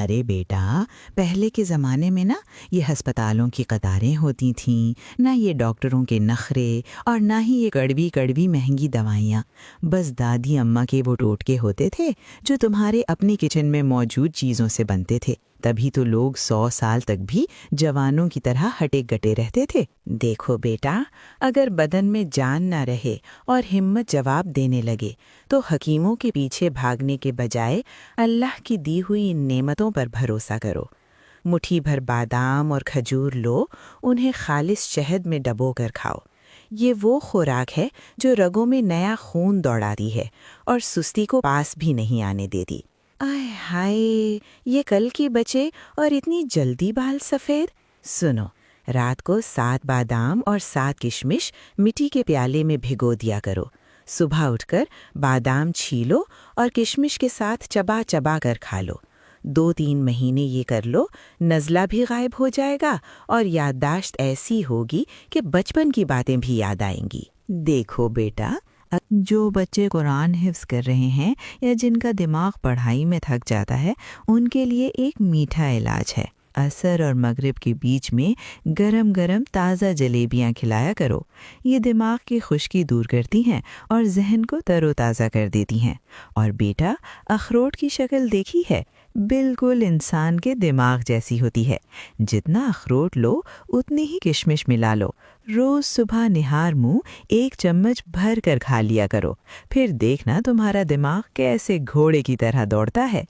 अरे बेटा, पहले के ज़माने में ना ये अस्पतालों की कतारें होती थीं, ना ये डॉक्टरों के नखरे और ना ही ये कड़वी कड़वी महंगी दवाइयाँ। बस दादी अम्मा के वो टोटके होते थे जो तुम्हारे अपनी किचन में मौजूद चीज़ों से बनते थे। तभी तो लोग 100 साल तक भी जवानों की तरह हटे गटे रहते थे। देखो बेटा, अगर बदन में जान ना रहे और हिम्मत जवाब देने लगे तो हकीमों के पीछे भागने के बजाय अल्लाह की दी हुई इन नेमतों पर भरोसा करो। मुट्ठी भर बादाम और खजूर लो, उन्हें खालिस शहद में डबो कर खाओ। ये वो खुराक है जो रगों में नया खून दौड़ाती है और सुस्ती को पास भी नहीं आने देती। आय हाय, ये कल की बचे और इतनी जल्दी बाल सफ़ेद। सुनो, रात को 7 बादाम और 7 किशमिश मिट्टी के प्याले में भिगो दिया करो। सुबह उठकर बादाम छीलो और किशमिश के साथ चबा चबा कर खा लो। 2-3 महीने ये कर लो, नज़ला भी गायब हो जाएगा और याददाश्त ऐसी होगी कि बचपन की बातें भी याद आएंगी। देखो बेटा, जो बच्चे कुरान हिफ्ज़ कर रहे हैं या जिनका दिमाग पढ़ाई में थक जाता है, उनके लिए एक मीठा इलाज है। असर और मगरिब के बीच में गरम गरम ताज़ा जलेबियाँ खिलाया करो। ये दिमाग की खुश्की दूर करती हैं और जहन को तरोताज़ा कर देती हैं। और बेटा, अखरोट की शक्ल देखी है? बिल्कुल इंसान के दिमाग जैसी होती है। जितना अखरोट लो उतनी ही किशमिश मिला लो। रोज़ सुबह निहार मुंह 1 चम्मच भर कर खा लिया करो। फिर देखना तुम्हारा दिमाग कैसे घोड़े की तरह दौड़ता है।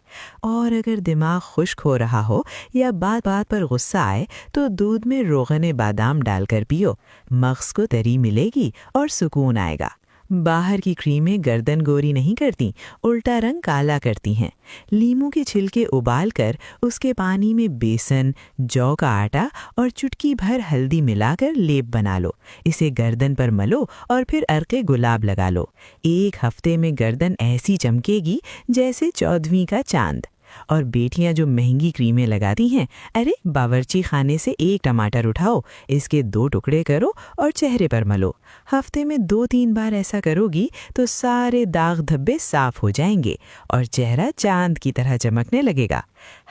और अगर दिमाग खुश्क हो रहा हो या बात बात पर गुस्सा आए तो दूध में रोगन बादाम डालकर पियो। मग़ज़ को तरी मिलेगी और सुकून आएगा। बाहर की क्रीमें गर्दन गोरी नहीं करती, उल्टा रंग काला करती हैं। लीमू के छिलके उबाल कर उसके पानी में बेसन, जौ का आटा और चुटकी भर हल्दी मिलाकर लेप बना लो। इसे गर्दन पर मलो और फिर अर्के गुलाब लगा लो। 1 हफ्ते में गर्दन ऐसी चमकेगी जैसे 14वीं का चांद। और बेटियां जो महंगी क्रीमें लगाती हैं, अरे बावर्ची खाने से 1 टमाटर उठाओ, इसके 2 टुकड़े करो और चेहरे पर मलो। हफ्ते में 2-3 बार ऐसा करोगी तो सारे दाग धब्बे साफ हो जाएंगे और चेहरा चांद की तरह चमकने लगेगा।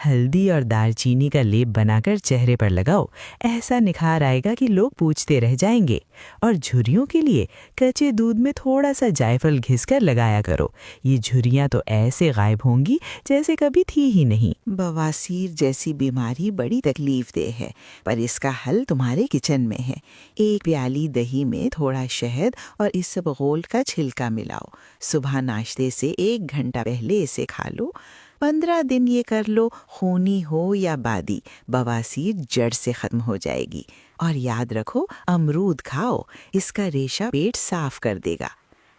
हल्दी और दालचीनी का लेप बनाकर चेहरे पर लगाओ, ऐसा निखार आएगा कि लोग पूछते रह जाएंगे। और झुर्रियों के लिए कच्चे दूध में थोड़ा सा जायफल घिसकर लगाया करो। ये झुर्रियाँ तो ऐसे गायब होंगी जैसे कभी थी ही नहीं। बवासीर जैसी बीमारी बड़ी तकलीफदेह है, पर इसका हल तुम्हारे किचन में है। 1 प्याली दही में थोड़ा शहद और इसबगोल का छिलका मिलाओ। सुबह नाश्ते से 1 घंटा पहले इसे खा लो। 15 दिन ये कर लो, खूनी हो या बादी, बवासीर जड़ से खत्म हो जाएगी। और याद रखो, अमरूद खाओ, इसका रेशा पेट साफ कर देगा।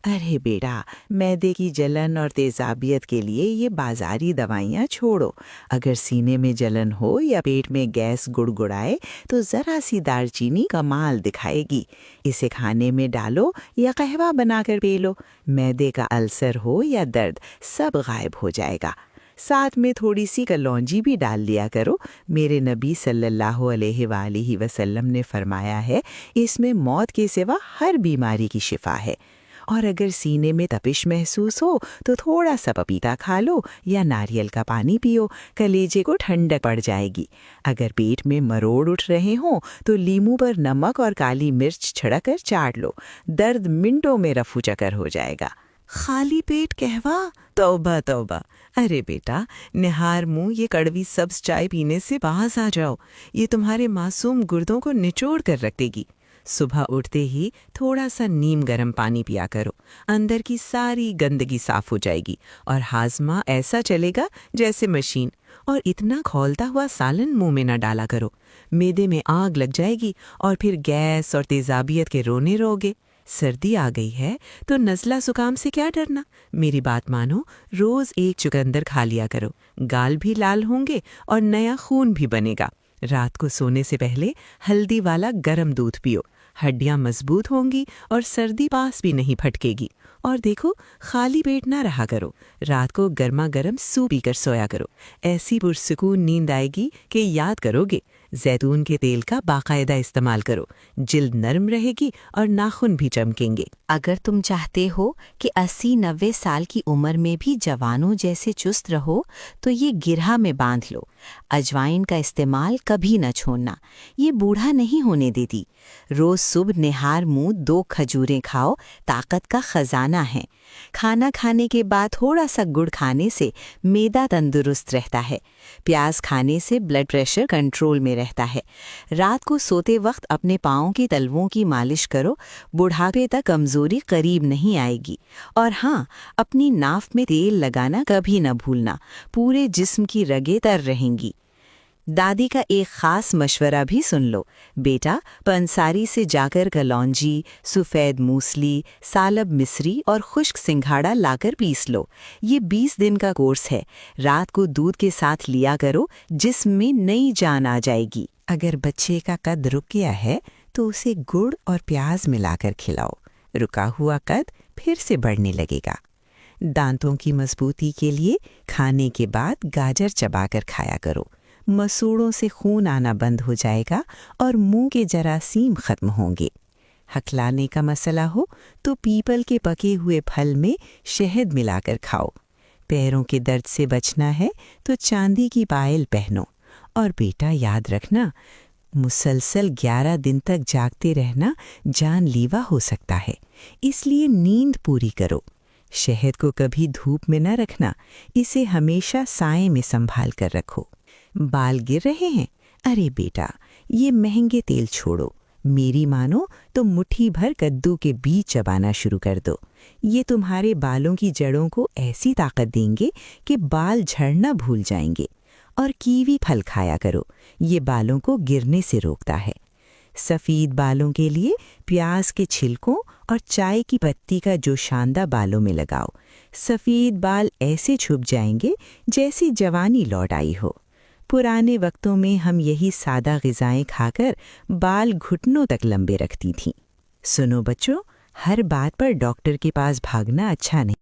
अरे बेटा, मैदे की जलन और तेजाबियत के लिए ये बाजारी दवाइयाँ छोड़ो। अगर सीने में जलन हो या पेट में गैस गुड़गुड़ाए तो ज़रा सी दालचीनी कमाल दिखाएगी। इसे खाने में डालो या कहवा बनाकर पी लो। मैदे का अल्सर हो या दर्द, सब गायब हो जाएगा। साथ में थोड़ी सी कलौंजी भी डाल लिया करो। मेरे नबी सल्लल्लाहु अलैहि वसल्लम ने फरमाया है, इसमें मौत के सिवा हर बीमारी की शिफा है। और अगर सीने में तपिश महसूस हो तो थोड़ा सा पपीता खा लो या नारियल का पानी पियो, कलेजे को ठंडक पड़ जाएगी। अगर पेट में मरोड़ उठ रहे हों तो लीमू पर नमक और काली मिर्च छिड़कर चाट लो, दर्द मिनटों में रफू चक्कर हो जाएगा। खाली पेट कहवा, तौबा तौबा। अरे बेटा, निहार मुंह ये कड़वी सब्ज चाय पीने से बाज आ जाओ। ये तुम्हारे मासूम गुर्दों को निचोड़ कर रख देगी। सुबह उठते ही थोड़ा सा नीम गर्म पानी पिया करो, अंदर की सारी गंदगी साफ हो जाएगी और हाजमा ऐसा चलेगा जैसे मशीन। और इतना खौलता हुआ सालन मुंह में न डाला करो, मैदे में आग लग जाएगी और फिर गैस और तेजाबियत के रोने रहोगे। सर्दी आ गई है तो नज़ला जुकाम से क्या डरना। मेरी बात मानो, रोज 1 चुकंदर खा लिया करो, गाल भी लाल होंगे और नया खून भी बनेगा। रात को सोने से पहले हल्दी वाला गर्म दूध पियो, हड्डियां मजबूत होंगी और सर्दी पास भी नहीं फटकेगी। और देखो, खाली पेट ना रहा करो। रात को गर्मा गर्म सूप पीकर सोया करो। ऐसी पुरसुकून नींद आएगी कि याद करोगे। जैतून के तेल का बाकायदा इस्तेमाल करो, जिल्द नरम रहेगी और नाखून भी चमकेंगे। अगर तुम चाहते हो कि 80-90 साल की उम्र में भी जवानों जैसे चुस्त रहो तो ये गिरहा में बांध लो। अजवाइन का इस्तेमाल कभी न छोड़ना, ये बूढ़ा नहीं होने देती। रोज सुबह निहार मुंह 2 खजूरें खाओ, ताकत का खजाना है। खाना खाने के बाद थोड़ा सा गुड़ खाने से मैदा तंदुरुस्त रहता है। प्याज खाने से ब्लड प्रेशर कंट्रोल में रहता है। रात को सोते वक्त अपने पाँव की तलवों की मालिश करो, बुढ़ापे तक कमजोरी करीब नहीं आएगी। और हाँ, अपनी नाफ में तेल लगाना कभी न भूलना, पूरे जिस्म की रगें तर रहेंगी। दादी का एक खास मशवरा भी सुन लो। बेटा, पंसारी से जाकर कलौंजी, सफ़ेद मूसली, सालब मिस्री और खुश्क सिंघाड़ा लाकर पीस लो। ये 20 दिन का कोर्स है। रात को दूध के साथ लिया करो, जिस्म में नई जान आ जाएगी। अगर बच्चे का कद रुक गया है तो उसे गुड़ और प्याज मिलाकर खिलाओ। रुका हुआ कद फिर से बढ़ने लगेगा। दांतों की मजबूती के लिए खाने के बाद गाजर चबाकर खाया करो। मसूड़ों से खून आना बंद हो जाएगा और मुंह के जरासीम खत्म होंगे। हकलाने का मसला हो तो पीपल के पके हुए फल में शहद मिलाकर खाओ। पैरों के दर्द से बचना है तो चांदी की पायल पहनो। और बेटा, याद रखना, मुसलसल 11 दिन तक जागते रहना जानलेवा हो सकता है, इसलिए नींद पूरी करो। शहद को कभी धूप में न रखना, इसे हमेशा साए में संभाल कर रखो। बाल गिर रहे हैं? अरे बेटा, ये महंगे तेल छोड़ो। मेरी मानो तो मुट्ठी भर कद्दू के बीज चबाना शुरू कर दो। ये तुम्हारे बालों की जड़ों को ऐसी ताकत देंगे कि बाल झड़ना भूल जाएंगे। और कीवी फल खाया करो, ये बालों को गिरने से रोकता है। सफ़ेद बालों के लिए प्याज के छिलकों और चाय की पत्ती का जो शांदा बालों में लगाओ। सफ़ेद बाल ऐसे छुप जाएंगे जैसी जवानी लौट आई हो। पुराने वक्तों में हम यही सादा ग़िज़ाएं खाकर बाल घुटनों तक लंबे रखती थीं। सुनो बच्चों, हर बात पर डॉक्टर के पास भागना अच्छा नहीं।